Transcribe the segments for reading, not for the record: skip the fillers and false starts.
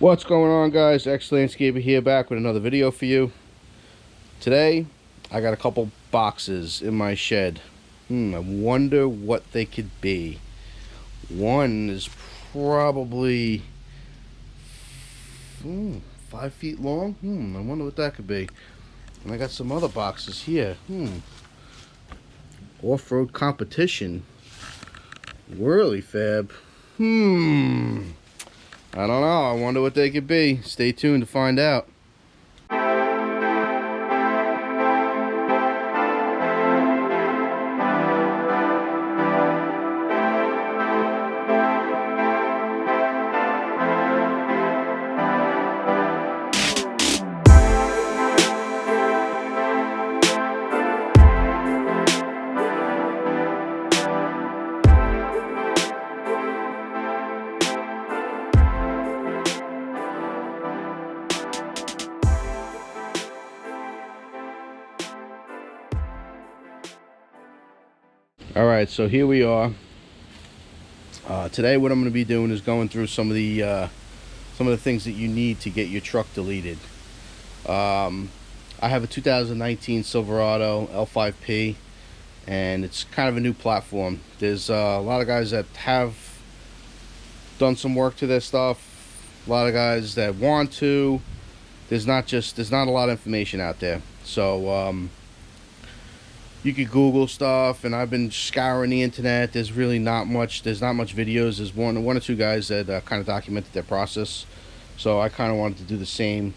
What's going on, guys? X Landscaper here, back with another video for you. Today I got a couple boxes in my shed. I wonder what they could be. One is probably 5 feet long. I wonder what that could be. And I got some other boxes here. Off-road competition. Whirly fab. I don't know. I wonder what they could be. Stay tuned to find out. Alright, so here we are. Today what I'm going to be doing is going through some of the things that you need to get your truck deleted. I have a 2019 Silverado L5p, and it's kind of a new platform. There's a lot of guys that have done some work to their stuff, a lot of guys that want to. There's not a lot of information out there, so you could Google stuff, and I've been scouring the internet. There's really not much. There's not much videos. There's one or two guys that kind of documented their process. So I kind of wanted to do the same,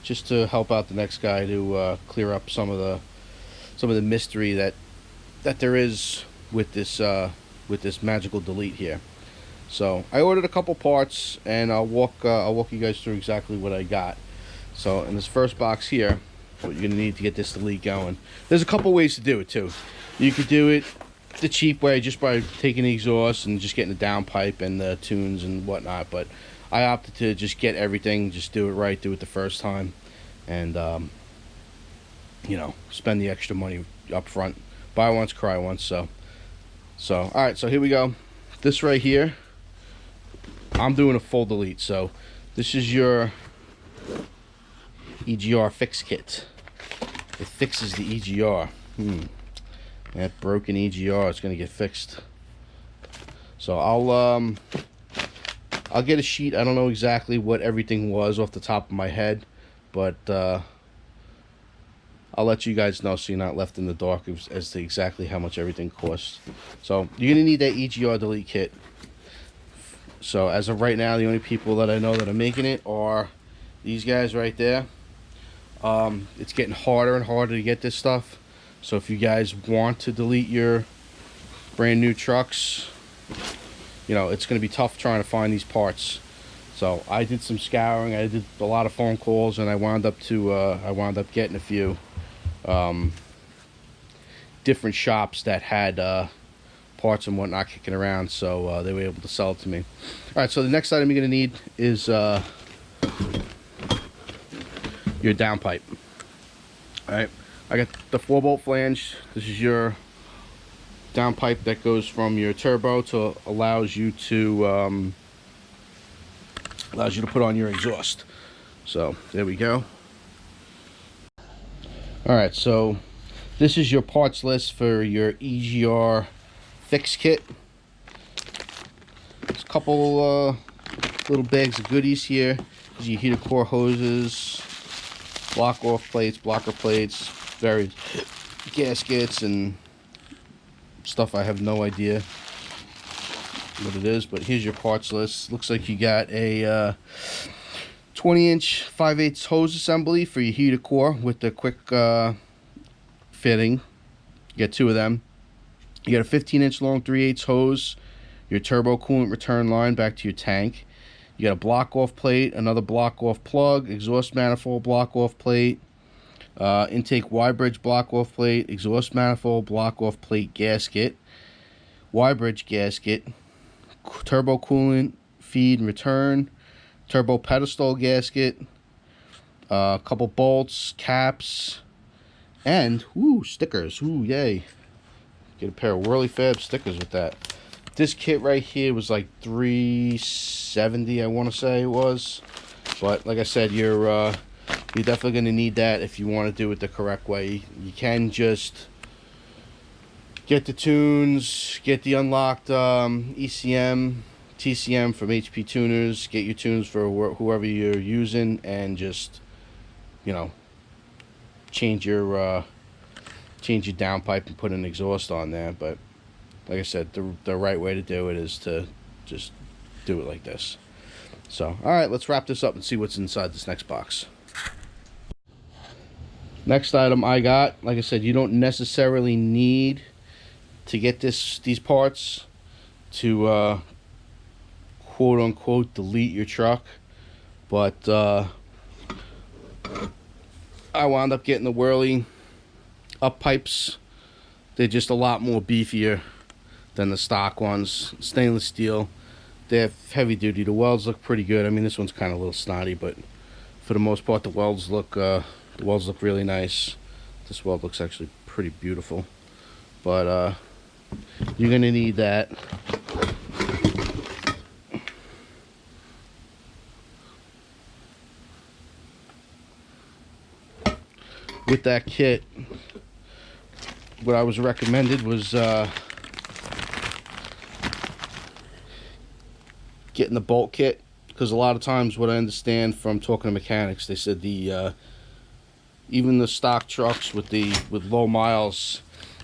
just to help out the next guy to clear up some of the mystery that there is with this magical delete here. So I ordered a couple parts, and I'll walk you guys through exactly what I got. So in this first box here, what you're gonna need to get this delete going. There's a couple ways to do it too. You could do it the cheap way, just by taking the exhaust and just getting the downpipe and the tunes and whatnot, but I opted to just get everything, just do it right, do it the first time, and you know, spend the extra money up front. Buy once, cry once. So all right, so here we go. This right here, I'm doing a full delete. So this is your EGR Fix Kit. It fixes the EGR. That broken EGR is gonna get fixed. So I'll get a sheet. I don't know exactly what everything was off the top of my head, but I'll let you guys know so you're not left in the dark as to exactly how much everything costs. So you're gonna need that EGR delete kit. So as of right now, the only people that I know that are making it are these guys right there. It's getting harder and harder to get this stuff, so if you guys want to delete your brand new trucks, you know, it's going to be tough trying to find these parts. So I did some scouring, I did a lot of phone calls, and I wound up getting a few different shops that had parts and whatnot kicking around, so they were able to sell it to me. All right, so the next item you're going to need is your downpipe. Alright, I got the 4-bolt flange. This is your downpipe that goes from your turbo to allows you to put on your exhaust. So there we go. Alright, so this is your parts list for your EGR Fix Kit. There's a couple little bags of goodies here. There's your heater core hoses, block off plates, blocker plates, varied gaskets, and stuff I have no idea what it is, but here's your parts list. Looks like you got a 20-inch 5/8 hose assembly for your heater core with the quick fitting. You get 2 of them. You got a 15-inch long 3/8 hose, your turbo coolant return line back to your tank. You got a block off plate, another block off plug, exhaust manifold block off plate, intake Y bridge block off plate, exhaust manifold block off plate gasket, Y bridge gasket, turbo coolant feed and return, turbo pedestal gasket, a couple bolts, caps, and stickers. Yay! Get a pair of Whirly Fab stickers with that. This kit right here was like $370, I want to say it was. But like I said, you're definitely going to need that if you want to do it the correct way. You can just get the tunes, get the unlocked ECM, TCM from HP tuners, get your tunes for whoever you're using, and just, you know, change your downpipe and put an exhaust on there. But like I said, the right way to do it is to just do it like this. So, alright, let's wrap this up and see what's inside this next box. Next item I got, like I said, you don't necessarily need to get these parts to quote unquote delete your truck, but I wound up getting the Whirly up pipes. They're just a lot more beefier than the stock ones. Stainless steel, they're heavy duty. The welds look pretty good. I mean, this one's kind of a little snotty, but for the most part the welds look really nice. This weld looks actually pretty beautiful, but you're gonna need that. With that kit, what I was recommended was getting the bolt kit, because a lot of times what I understand from talking to mechanics, they said even the stock trucks with low miles,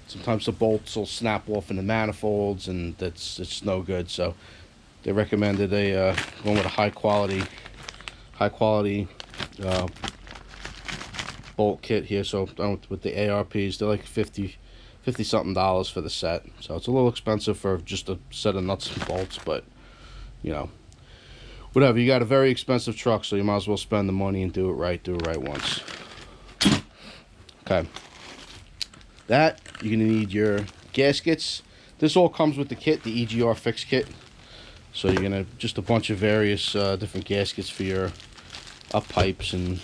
sometimes the bolts will snap off in the manifolds, and it's no good. So they recommended going with a high quality bolt kit here. So with the ARPs, they're like $50 something for the set. So it's a little expensive for just a set of nuts and bolts, but you know, whatever. You got a very expensive truck, so you might as well spend the money and do it right once. Okay, that you're gonna need your gaskets. This all comes with the kit, the EGR Fix Kit. So you're gonna just a bunch of various different gaskets for your up pipes and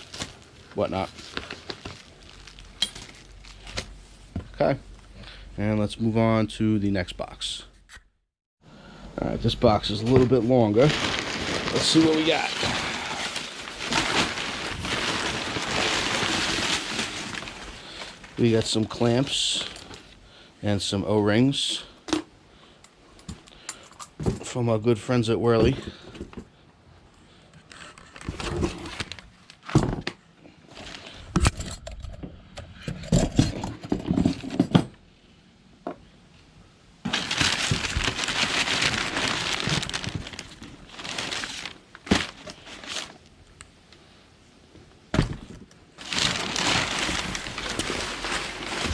whatnot. Okay, and let's move on to the next box. All right, this box is a little bit longer. Let's see what we got. We got some clamps and some O-rings from our good friends at Whirly.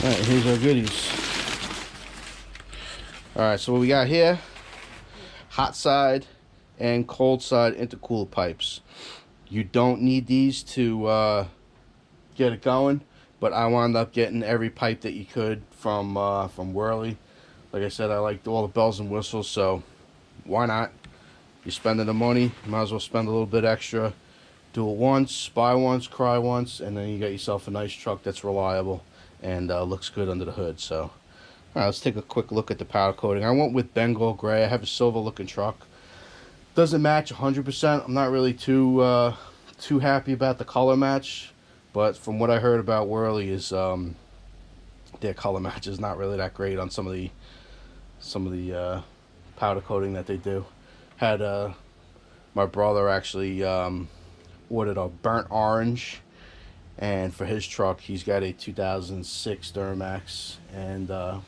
Alright, here's our goodies. Alright, so what we got here, hot side and cold side intercooler pipes. You don't need these to get it going, but I wound up getting every pipe that you could from Whirly. Like I said, I liked all the bells and whistles, so why not? You're spending the money, you might as well spend a little bit extra. Do it once, buy once, cry once, and then you got yourself a nice truck that's reliable and looks good under the hood. So all right, let's take a quick look at the powder coating. I went with Bengal gray. I have a silver looking truck. Doesn't match 100%. I'm not really too happy about the color match, but from what I heard about Whirly is their color match is not really that great on some of the powder coating that they do. Had my brother actually ordered a burnt orange, and for his truck he's got a 2006 Duramax, and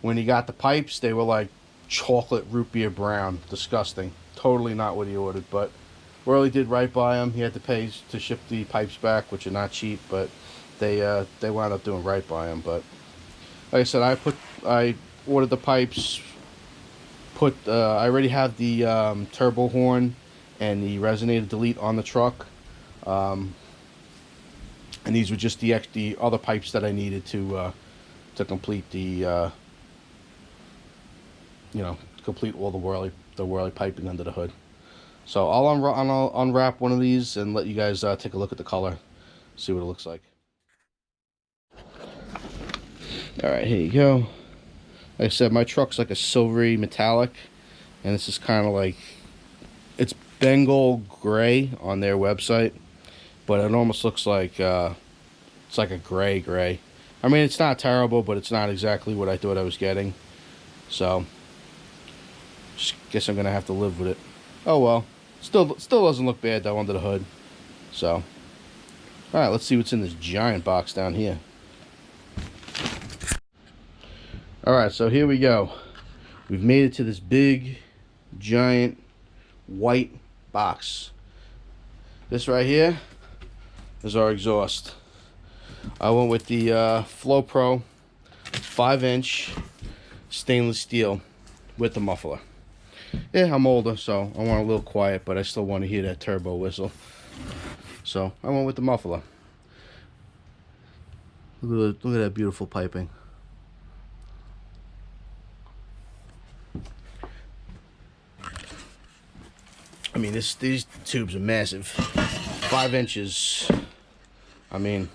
when he got the pipes, they were like chocolate root beer brown. Disgusting. Totally not what he ordered, but Whirly did right by him. He had to pay to ship the pipes back, which are not cheap, but they wound up doing right by him. But like I said, I ordered the pipes, I already have the turbo horn and the resonator delete on the truck, and these were just the other pipes that I needed to complete the complete all the Whirly piping under the hood. So I'll unwrap one of these and let you guys take a look at the color, see what it looks like. All right, here you go. Like I said, my truck's like a silvery metallic, and this is kind of like, it's Bengal gray on their website, but it almost looks like it's like a gray. I mean, it's not terrible, but it's not exactly what I thought I was getting. So, just guess I'm gonna have to live with it. Oh well. Still doesn't look bad though under the hood. So, all right, let's see what's in this giant box down here. All right, so here we go. We've made it to this big, giant, white box. This right here is our exhaust. I went with the Flow Pro 5-inch stainless steel with the muffler. Yeah, I'm older, so I want a little quiet, but I still want to hear that turbo whistle. So I went with the muffler. Look at that beautiful piping. I mean, these tubes are massive. 5 inches. I mean,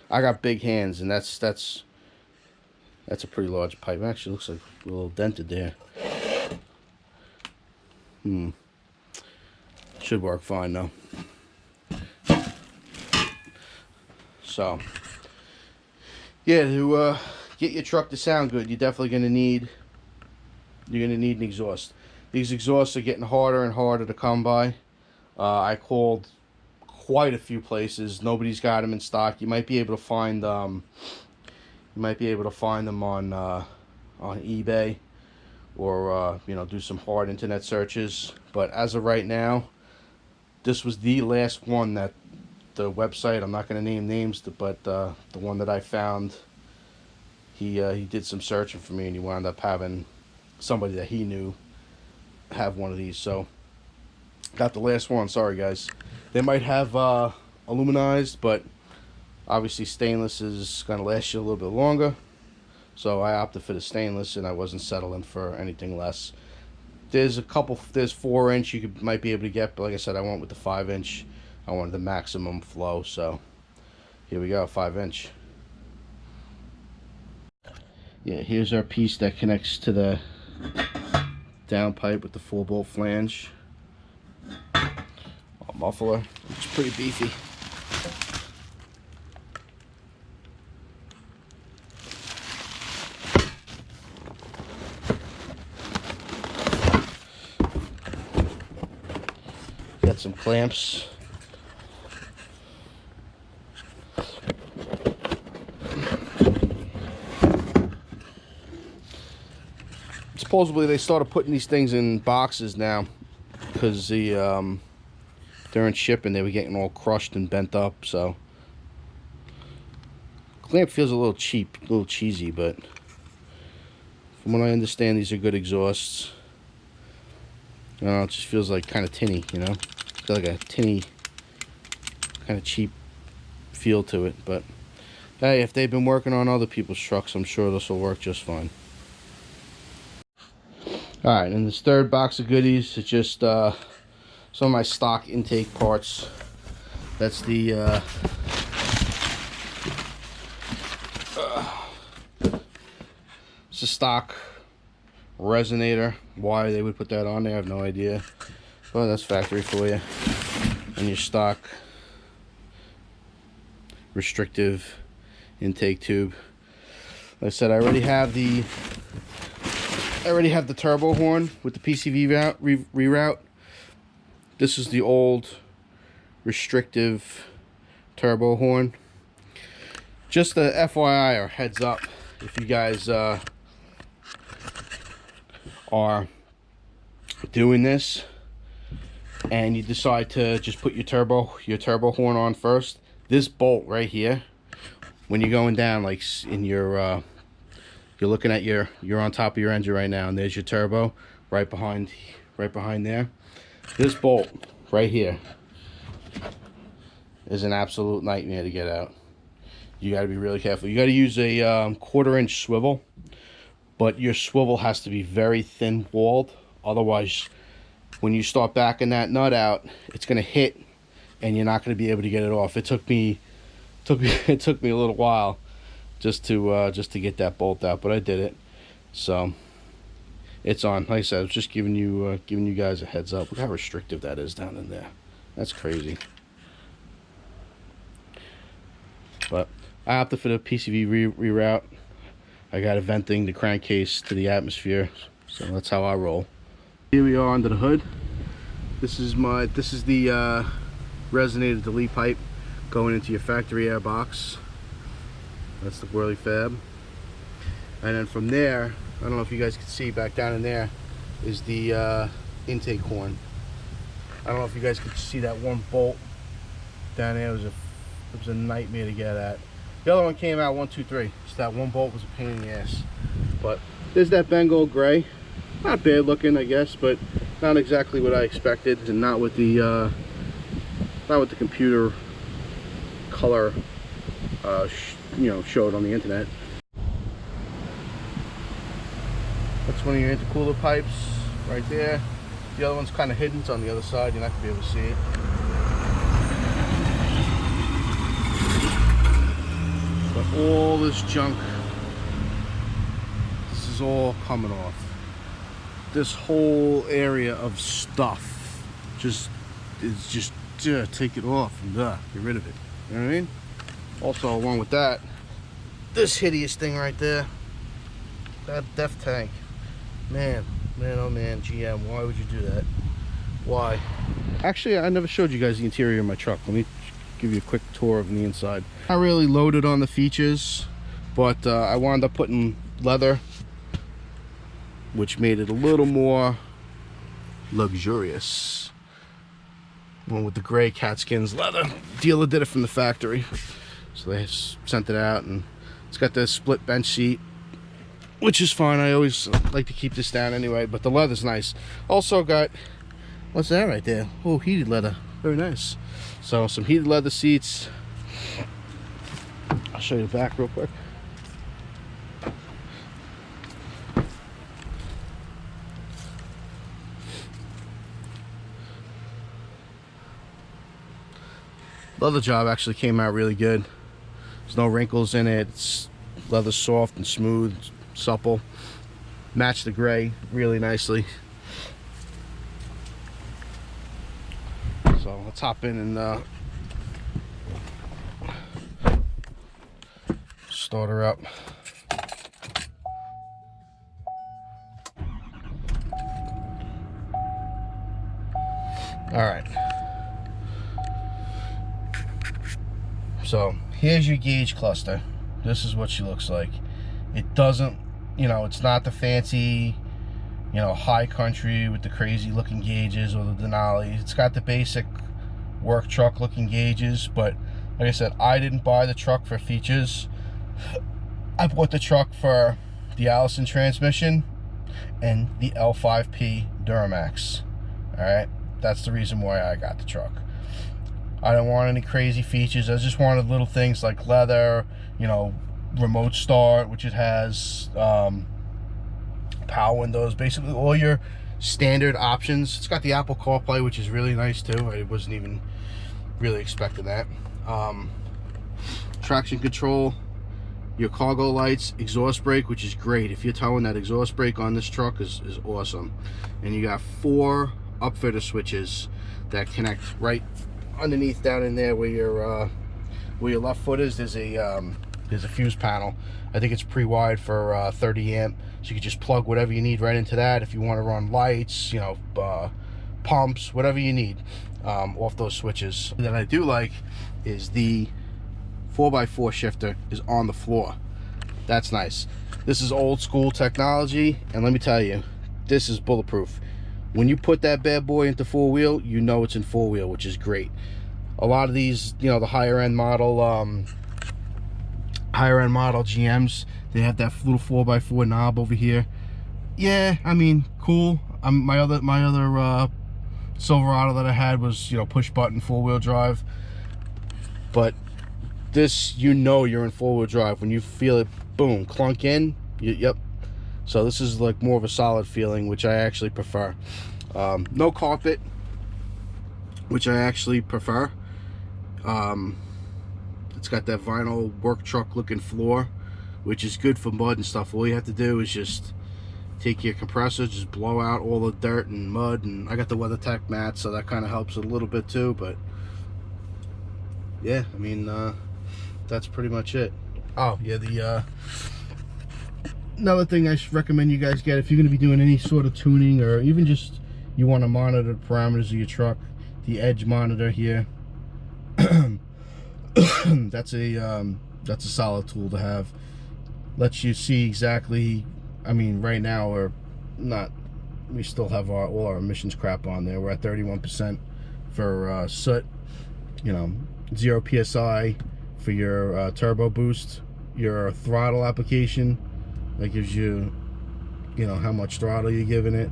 I got big hands, and that's a pretty large pipe. It actually looks like a little dented there. Should work fine though. So, yeah, to get your truck to sound good, you're definitely gonna need an exhaust. These exhausts are getting harder and harder to come by. I called quite a few places. Nobody's got them in stock. You might be able to find them. You might be able to find them on eBay, or you know, do some hard internet searches. But as of right now, this was the last one that the website, I'm not going to name names, but the one that I found, he did some searching for me, and he wound up having somebody that he knew have one of these. So got the last one. Sorry guys, they might have aluminized, but obviously stainless is going to last you a little bit longer. So I opted for the stainless, and I wasn't settling for anything less. There's 4-inch you might be able to get, but like I said, I went with the 5-inch. I wanted the maximum flow, so here we go, 5-inch. Yeah, here's our piece that connects to the downpipe with the 4-bolt flange. Muffler, it's pretty beefy. Got some clamps. Supposedly they started putting these things in boxes now because during shipping they were getting all crushed and bent up. So clamp feels a little cheap, a little cheesy, but from what I understand, these are good exhausts. I don't know, it just feels like kind of tinny, you know? It's got like a tinny, kind of cheap feel to it. But hey, if they've been working on other people's trucks, I'm sure this will work just fine. Alright, and this third box of goodies is just some of my stock intake parts. That's the it's a stock resonator. Why they would put that on there, I have no idea. But that's factory for you. And your stock restrictive intake tube. Like I said, I already have the turbo horn with the PCV reroute. This is the old restrictive turbo horn. Just a FYI or heads up, if you guys are doing this and you decide to just put your turbo horn on first, this bolt right here, when you're going down, like in your you're looking at you're on top of your engine right now, and there's your turbo right behind there. This bolt right here is an absolute nightmare to get out. You got to be really careful. You got to use a 1/4-inch swivel, but your swivel has to be very thin walled. Otherwise, when you start backing that nut out, it's going to hit, and you're not going to be able to get it off. It took me a little while just to get that bolt out, but I did it. So it's on. Like I said, I was just giving you guys a heads up. Look how restrictive that is down in there. That's crazy. But I opted for the PCV reroute. I got it venting the crankcase to the atmosphere, so that's how I roll. Here we are under the hood. This is the resonated delete pipe going into your factory air box. That's the whirly fab. And then from there, I don't know if you guys can see back down in there, is the intake horn. I don't know if you guys could see that one bolt down there. It was a nightmare to get at. The other one came out 1, 2, 3. Just that one bolt was a pain in the ass. But there's that Bengal gray. Not bad looking, I guess, but not exactly what I expected, and not with the computer color you know, showed on the internet. That's one of your intercooler pipes right there. The other one's kind of hidden. It's on the other side. You're not going to be able to see it. But all this junk, this is all coming off. This whole area of stuff take it off and get rid of it. You know what I mean? Also, along with that, this hideous thing right there, that def tank. Man, oh man, GM, why would you do that? Why? Actually, I never showed you guys the interior of my truck. Let me give you a quick tour of the inside. Not really loaded on the features, but I wound up putting leather, which made it a little more luxurious. One with the gray catskins leather. Dealer did it from the factory, so they sent it out, and it's got the split bench seat, which is fine. I always like to keep this down anyway, but the leather's nice. Also got, what's that right there? Oh, heated leather. Very nice. So some heated leather seats. I'll show you the back real quick. Leather job actually came out really good. There's no wrinkles in it. It's leather soft and smooth, supple. Matched the gray really nicely. So let's hop in and start her up. All right. So here's your gauge cluster. This is what she looks like. It doesn't, you know, it's not the fancy, you know, high country with the crazy looking gauges or the Denali. It's got the basic work truck looking gauges, but like I said, I didn't buy the truck for features. I bought the truck for the Allison transmission and the L5p Duramax. All right, that's the reason why I got the truck. I don't want any crazy features. I just wanted little things like leather, you know, remote start, which it has, power windows, basically all your standard options. It's got the Apple CarPlay, which is really nice too. I wasn't even really expecting that. Traction control, your cargo lights, exhaust brake, which is great. If you're towing, that exhaust brake on this truck is awesome. And you got 4 upfitter switches that connect right underneath down in there where your left foot is. There's a fuse panel. I think it's pre-wired for 30 amp, so you can just plug whatever you need right into that. If you want to run lights, you know, pumps, whatever you need, off those switches. That I do like is the 4x4 shifter is on the floor. That's nice. This is old school technology, and let me tell you, this is bulletproof. When you put that bad boy into 4-wheel, you know it's in 4-wheel, which is great. A lot of these, you know, the higher end model GMs, they have that little 4x4 knob over here. Yeah, I mean, cool. My other Silverado that I had was, you know, push button 4-wheel drive. But this, you know, you're in 4-wheel drive when you feel it, boom, clunk in. Yep. So this is like more of a solid feeling, which I actually prefer. No carpet, which I actually prefer. It's got that vinyl work truck looking floor, which is good for mud and stuff. All you have to do is just take your compressor, just blow out all the dirt and mud, and I got the WeatherTech mat, so that kind of helps a little bit too. But yeah, I mean, that's pretty much it. Oh yeah, the another thing I recommend you guys get if you're going to be doing any sort of tuning, or even just you want to monitor the parameters of your truck, the edge monitor here. That's a solid tool to have. Lets you see exactly. I mean, right now we still have all our emissions crap on there. We're at 31% for soot. You know, 0 psi for your turbo boost, your throttle application. That gives you, you know, how much throttle you're giving it,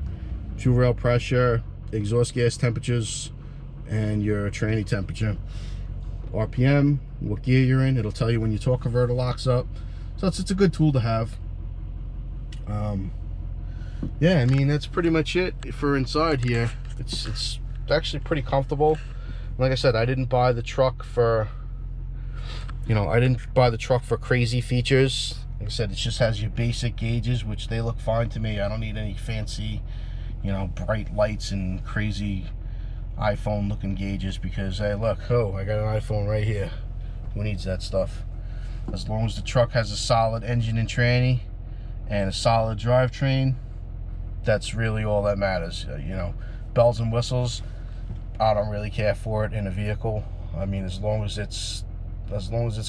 fuel rail pressure, exhaust gas temperatures, and your tranny temperature. RPM, what gear you're in. It'll tell you when your torque converter locks up. So it's a good tool to have. Yeah, I mean, that's pretty much it for inside here. It's actually pretty comfortable. Like I said, I didn't buy the truck for, you know, I didn't buy the truck for crazy features. Like I said, it just has your basic gauges, which they look fine to me. I don't need any fancy, you know, bright lights and crazy iPhone looking gauges, because hey, look, oh, I got an iPhone right here. Who needs that stuff? As long as the truck has a solid engine and tranny and a solid drivetrain, that's really all that matters. You know, bells and whistles, I don't really care for it in a vehicle. I mean, as long as it's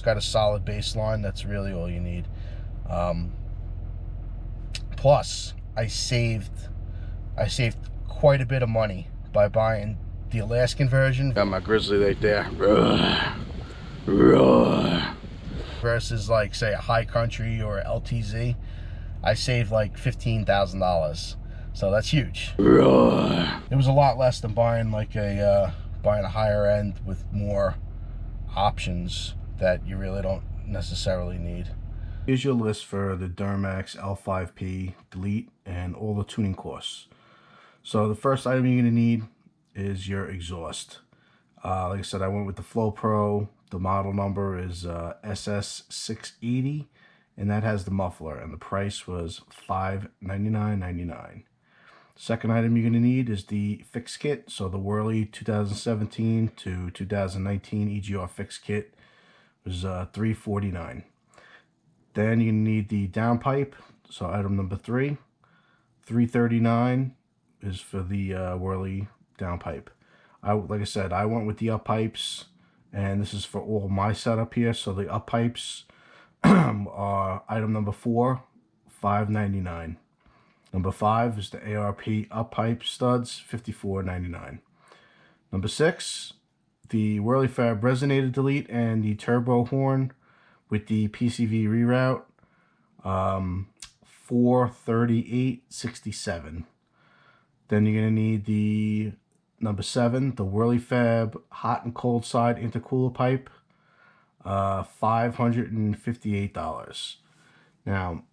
got a solid baseline, that's really all you need. Plus, I saved quite a bit of money by buying the Alaskan version. Got my Grizzly right there. Versus, like, say, a High Country or a LTZ. I saved like $15,000, so that's huge. It was a lot less than buying like a higher end with more options that you really don't necessarily need. Here's your list for the Duramax L5p delete and all the tuning course. So the first item you're going to need is your exhaust. Like I said, I went with the Flow Pro. The model number is SS680, and that has the muffler, and the price was $599.99. Second item you're going to need is the Fix Kit. So the Whirly 2017 to 2019 EGR Fix Kit was $349. Then you need the Downpipe. So item number 3, $339 is for the Whirly Downpipe. Like I said, I went with the up pipes, and this is for all my setup here. So the up pipes are item number 4, $599. Number 5 is the ARP up pipe studs, $54.99. Number 6, the Whirly Fab resonator delete and the turbo horn with the PCV reroute, $438.67. Then you're going to need the number 7, the Whirly Fab hot and cold side intercooler pipe, $558. Now,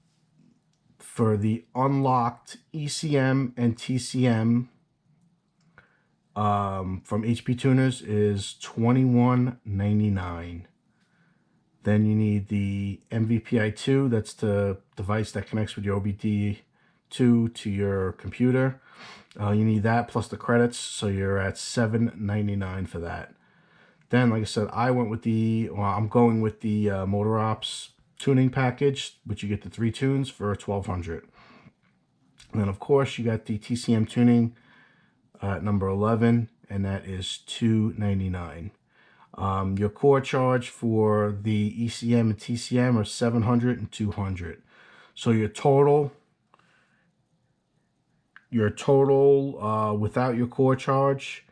for the unlocked ECM and TCM from HP Tuners is $21.99. Then you need the MVPI2, that's the device that connects with your OBD2 to your computer. You need that plus the credits, so you're at $7.99 for that. Then, like I said, I'm going with the Motor Ops tuning package, which you get the 3 tunes for $1,200. And then, of course, you got the TCM tuning at number 11, and that is $299. Your core charge for the ECM and TCM are $700 and $200. So your total without your core charge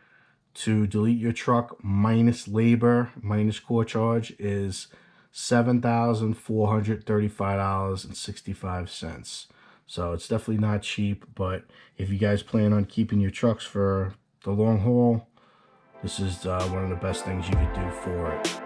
to delete your truck minus labor minus core charge is $7,435.65. So it's definitely not cheap, but if you guys plan on keeping your trucks for the long haul, this is one of the best things you could do for it.